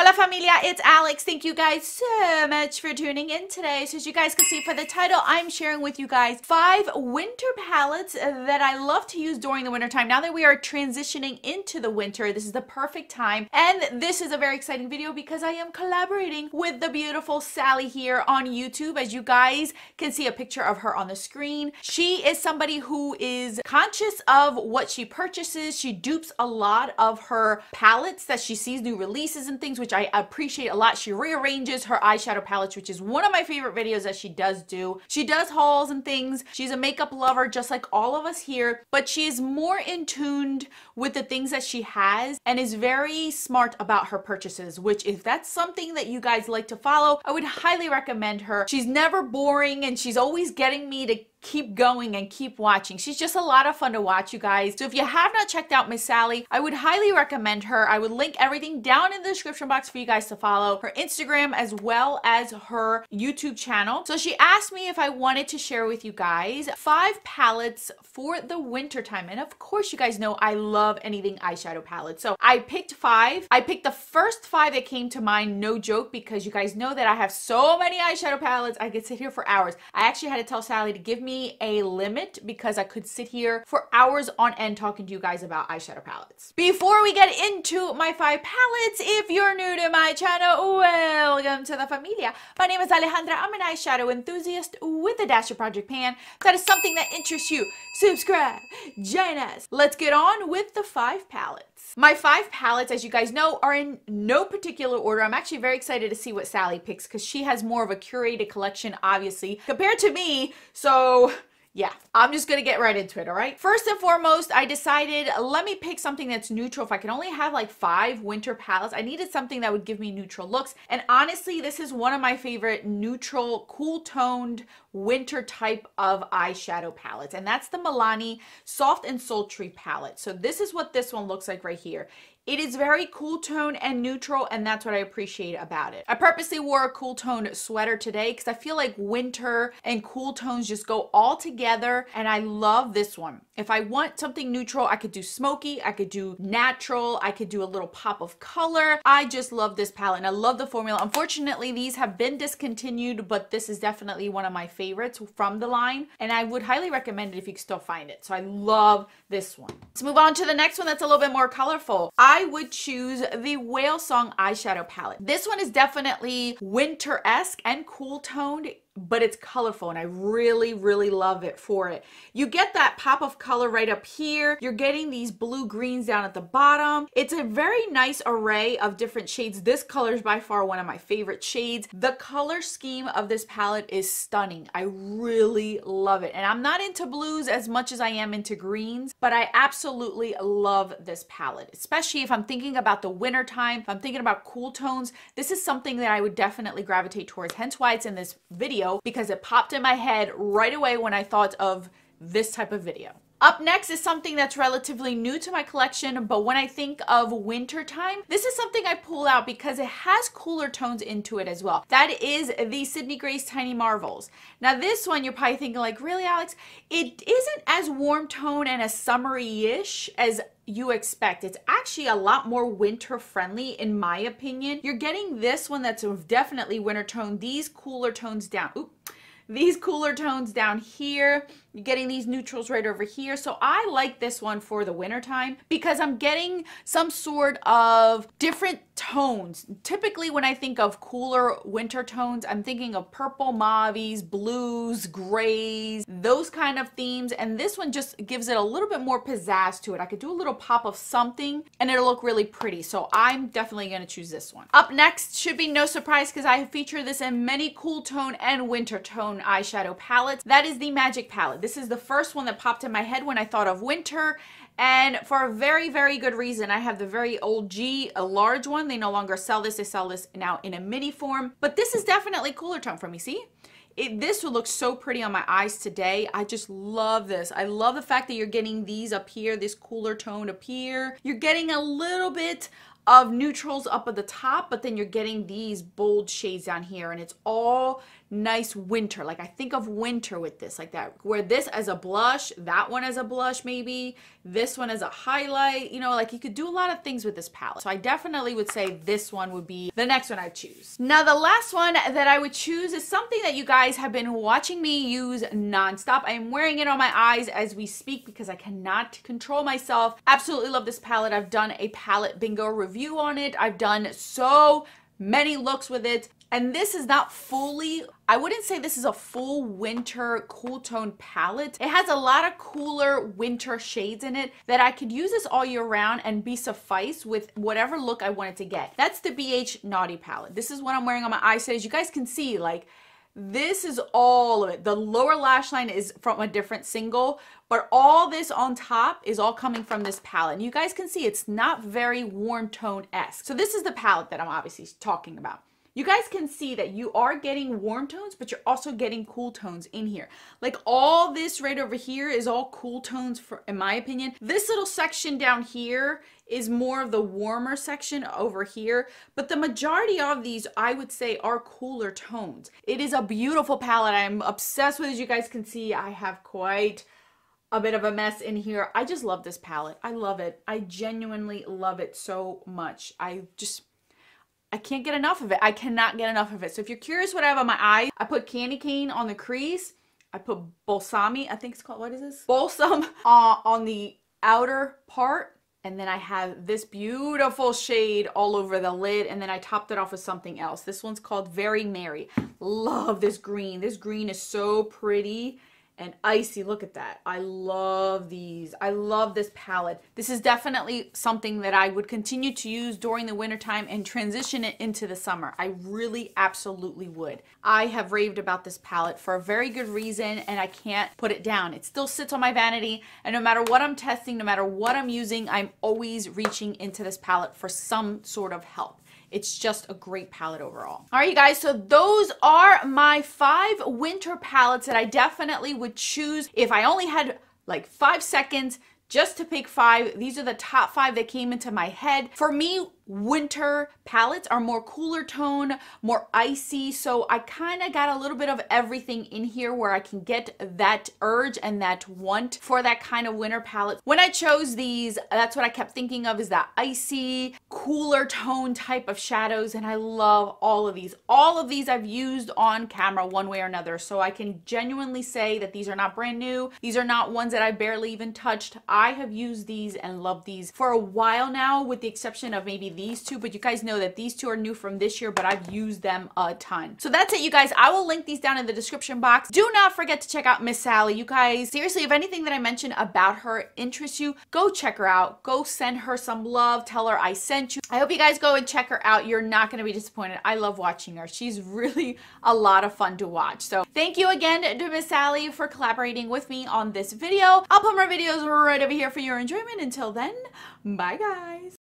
Hola familia, it's Alex. Thank you guys so much for tuning in today. So as you guys can see for the title, I'm sharing with you guys 5 winter palettes that I love to use during the winter time. Now that we are transitioning into the winter, this is the perfect time. And this is a very exciting video because I am collaborating with the beautiful Sally here on YouTube. As you guys can see a picture of her on the screen. She is somebody who is conscious of what she purchases. She dupes a lot of her palettes that she sees new releases and things, which I appreciate a lot. She rearranges her eyeshadow palettes, which is one of my favorite videos that she does do. She does hauls and things. She's a makeup lover just like all of us here, but she is more in tuned with the things that she has and is very smart about her purchases, which if that's something that you guys like to follow, I would highly recommend her. She's never boring and she's always getting me to keep going and keep watching. She's just a lot of fun to watch, you guys. So if you have not checked out Miss Sally, I would highly recommend her. I would link everything down in the description box for you guys to follow. Her Instagram as well as her YouTube channel. So she asked me if I wanted to share with you guys 5 palettes for the winter time. And of course, you guys know I love anything eyeshadow palettes. So I picked 5. I picked the first 5 that came to mind, no joke, because you guys know that I have so many eyeshadow palettes. I could sit here for hours. I actually had to tell Sally to give me a limit because I could sit here for hours on end talking to you guys about eyeshadow palettes. Before we get into my 5 palettes, if you're new to my channel, welcome to the familia. My name is Alejandra. I'm an eyeshadow enthusiast with a dash of Project Pan. If that is something that interests you, subscribe, join us. Let's get on with the 5 palettes. My 5 palettes, as you guys know, are in no particular order. I'm actually very excited to see what Sally picks because she has more of a curated collection, obviously, compared to me. So yeah, I'm just gonna get right into it, all right? First and foremost, I decided, let me pick something that's neutral. If I can only have like 5 winter palettes, I needed something that would give me neutral looks. And honestly, this is one of my favorite neutral, cool-toned winter type of eyeshadow palettes. And that's the Milani Soft and Sultry palette. So this is what this one looks like right here. It is very cool tone and neutral, and that's what I appreciate about it. I purposely wore a cool tone sweater today because I feel like winter and cool tones just go all together, and I love this one. If I want something neutral, I could do smoky, I could do natural, I could do a little pop of color. I just love this palette, and I love the formula. Unfortunately, these have been discontinued, but this is definitely one of my favorites from the line, and I would highly recommend it if you can still find it. So I love this one. Let's move on to the next one that's a little bit more colorful. I would choose the Whalesong eyeshadow palette. This one is definitely winter-esque and cool toned, but it's colorful and I really, really love it for it. You get that pop of color right up here. You're getting these blue greens down at the bottom. It's a very nice array of different shades. This color is by far one of my favorite shades. The color scheme of this palette is stunning. I really love it. And I'm not into blues as much as I am into greens, but I absolutely love this palette, especially if I'm thinking about the winter time, if I'm thinking about cool tones. This is something that I would definitely gravitate towards, hence why it's in this video, because it popped in my head right away when I thought of this type of video. Up next is something that's relatively new to my collection, but when I think of winter time, this is something I pull out because it has cooler tones into it as well. That is the Sydney Grace Tiny Marvels. Now this one, you're probably thinking like, really, Alex? It isn't as warm tone and as summery-ish as you expect. It's actually a lot more winter friendly in my opinion. You're getting this one that's definitely winter tone, these cooler tones down. Oop. These cooler tones down here. You're getting these neutrals right over here. So I like this one for the winter time because I'm getting some sort of different tones. Typically when I think of cooler winter tones, I'm thinking of purple mauves, blues, grays, those kind of themes. And this one just gives it a little bit more pizzazz to it. I could do a little pop of something and it'll look really pretty. So I'm definitely going to choose this one. Up next should be no surprise because I feature this in many cool tone and winter tone eyeshadow palettes. That is the Magic palette. This is the first one that popped in my head when I thought of winter, and for a very, very good reason. I have the very old G, a large one. They no longer sell this. They sell this now in a mini form, but this is definitely cooler tone for me. See? This would look so pretty on my eyes today. I just love this. I love the fact that you're getting these up here, this cooler tone up here. You're getting a little bit of neutrals up at the top, but then you're getting these bold shades down here, and it's all nice winter. Like I think of winter with this, like that. Where this as a blush, that one as a blush maybe, this one as a highlight, you know, like you could do a lot of things with this palette. So I definitely would say this one would be the next one I choose. Now the last one that I would choose is something that you guys have been watching me use nonstop. I am wearing it on my eyes as we speak because I cannot control myself. Absolutely love this palette. I've done a palette bingo review on it. I've done so many looks with it. And this is not fully, I wouldn't say this is a full winter cool tone palette. It has a lot of cooler winter shades in it that I could use this all year round and be suffice with whatever look I wanted to get. That's the BH Naughty palette. This is what I'm wearing on my eyes today. As you guys can see, like, this is all of it. The lower lash line is from a different single, but all this on top is all coming from this palette. And you guys can see it's not very warm tone-esque. So this is the palette that I'm obviously talking about. You guys can see that you are getting warm tones, but you're also getting cool tones in here. Like all this right over here is all cool tones in my opinion. This little section down here is more of the warmer section over here, but the majority of these I would say are cooler tones. It is a beautiful palette. I'm obsessed with it. As you guys can see, I have quite a bit of a mess in here. I just love this palette. I love it. I genuinely love it so much. I can't get enough of it. I cannot get enough of it. So if you're curious what I have on my eye, I put candy cane on the crease. I put balsami, I think it's called, what is this? Balsam on the outer part. And then I have this beautiful shade all over the lid. And then I topped it off with something else. This one's called Very Merry. Love this green. This green is so pretty and icy. Look at that. I love these. I love this palette. This is definitely something that I would continue to use during the wintertime and transition it into the summer. I really absolutely would. I have raved about this palette for a very good reason and I can't put it down. It still sits on my vanity and no matter what I'm testing, no matter what I'm using, I'm always reaching into this palette for some sort of help. It's just a great palette overall. All right, you guys, so those are my 5 winter palettes that I definitely would choose if I only had like 5 seconds just to pick 5. These are the top 5 that came into my head. For me, winter palettes are more cooler tone, more icy. So I kind of got a little bit of everything in here where I can get that urge and that want for that kind of winter palette. When I chose these, that's what I kept thinking of, is that icy, cooler tone type of shadows. And I love all of these. All of these I've used on camera one way or another. So I can genuinely say that these are not brand new. These are not ones that I barely even touched. I have used these and loved these for a while now, with the exception of maybe these 2, but you guys know that these 2 are new from this year, but I've used them a ton. So that's it, you guys. I will link these down in the description box. Do not forget to check out Miss Sally. You guys, seriously, if anything that I mentioned about her interests you, go check her out. Go send her some love. Tell her I sent you. I hope you guys go and check her out. You're not going to be disappointed. I love watching her. She's really a lot of fun to watch. So thank you again to Miss Sally for collaborating with me on this video. I'll put more videos right over here for your enjoyment. Until then, bye guys.